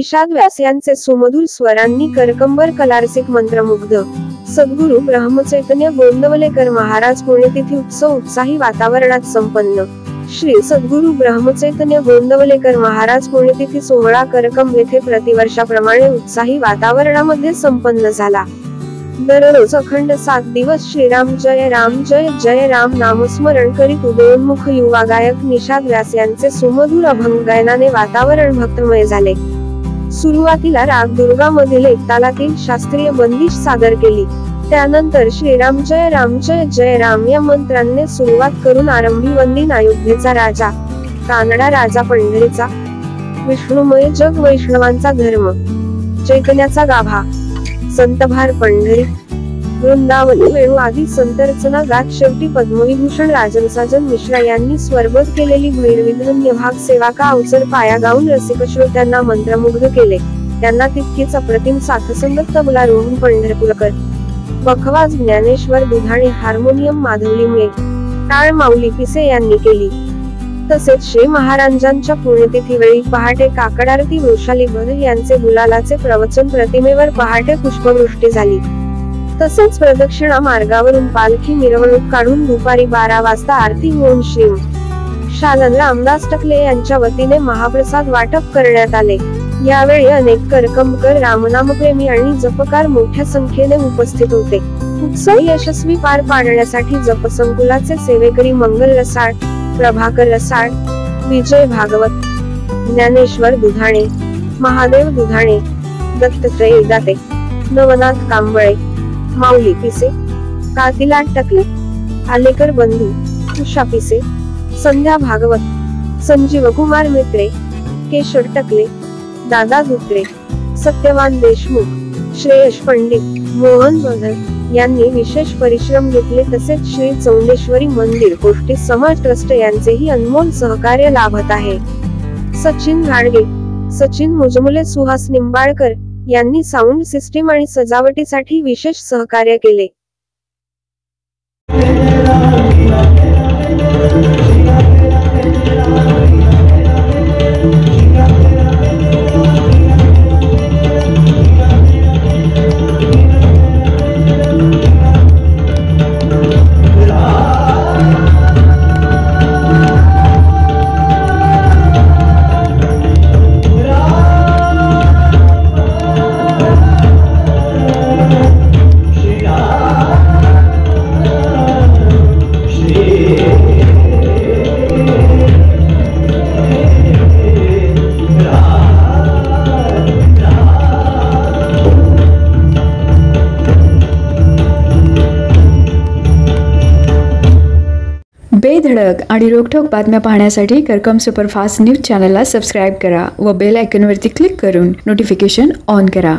निषाद व्यास यांचे सुमधुर स्वरांनी करकंबर कलारसिक मंत्रमुग्ध। सद्गुरू ब्रह्मचैतन्य गोंदवलेकर महाराज पुण्यतिथी उत्सव उत्साही वातावरणात संपन्न। श्री सद्गुरू ब्रह्मचैतन्य गोंदवलेकर महाराज पुण्यतिथी सोहळा करकंब येथे प्रतिवर्षाप्रमाणे उत्साही वातावरणामध्ये संपन्न झाला। दररोज अखंड 7 दिवस श्रीराम जय जय राम नामस्मरण करीत उदयोन्मुख युवा गायक निषाद व्यास यांचे सुमधुर अभंग गायनाने वातावरण भक्तमय झाले। सुरुवातीला राग दुर्गा मधील एक तालातील शास्त्रीय बंदिश सादर केली। त्यानंतर श्रीराम जय राम या मंत्रांनी सुरुवात करून आरंभी वंदीन अयोध्येचा राजा, कानडा राजा पंढरीचा, विष्णुमय जग वैष्णवांचा धर्म, चैतन्याचा गाभा, संतभार पंढरी, वृंदावनी वेणू आदी संतरचना गात शेवटी पद्मविभूषण राजन साजन मिश्रा यांनी स्वरबद्ध केलेली भैरवीधन्य भाग सेवा का अवसर पाया गाऊन रसिक श्रोत्यांना मंत्रमुग्ध केले। त्यांना तितकीच अप्रतिम साथसंगत तबला रोहन पंढरपूरकर, बखवाज ज्ञानेश्वर दुधाणे, हार्मोनियम माधवली मुळे, टाळ माऊली पिसे यांनी केली। तसेच श्री महाराजांच्या पुण्यतिथी वेळी पहाटे काकड आरती वृषाली भर यांचे गुलालाचे प्रवचन, प्रतिमेवर पहाटे पुष्पवृष्टी झाली। तसेच प्रदक्षिणा मार्गावरून पालखी मिरवणूक काढून दुपारी 12 वाजता आरती होऊन श्री शालन रामदास टकले यांच्या वतीने महाप्रसाद वाटप करण्यात आले। यावेळी अनेक करकंबकर, रामनामप्रेमी आणि जपकार मोठ्या संख्येने उपस्थित होते। उत्सव यशस्वी पार पाडण्यासाठी जपसंकुलाचे सेवेकरी मंगल रसाळ, प्रभाकर रसाळ, विजय भागवत, ज्ञानेश्वर दुधाणे, महादेव दुधाणे, दत्तात्रय दाते, नवनाथ कांबळे, माऊली पिसे, कातिलाट टकले, आलेकर बंधू, उषा पिसे, संध्या भागवत, संजीव कुमार मित्रे, केशर टकले, दादा धुत्रे, सत्यवान देशमुख, श्रेयश पंडित, मोहन बधर यांनी विशेष परिश्रम घेतले। तसेच श्री चौंडेश्वरी मंदिर गोष्टी समाज ट्रस्ट यांचेही अनमोल सहकार्य लाभत आहे। सचिन घाडगे, सचिन मुजमुले, सुहास निंबाळकर यांनी साऊंड सिस्टीम आणि सजावटीसाठी विशेष सहकार्य केले। बेधडक आणि रोखठोक बातम्या पाहण्यासाठी करकम सुपरफास्ट न्यूज चॅनलला सबस्क्राईब करा व बेल आयकॉनवरती क्लिक करून नोटिफिकेशन ऑन करा।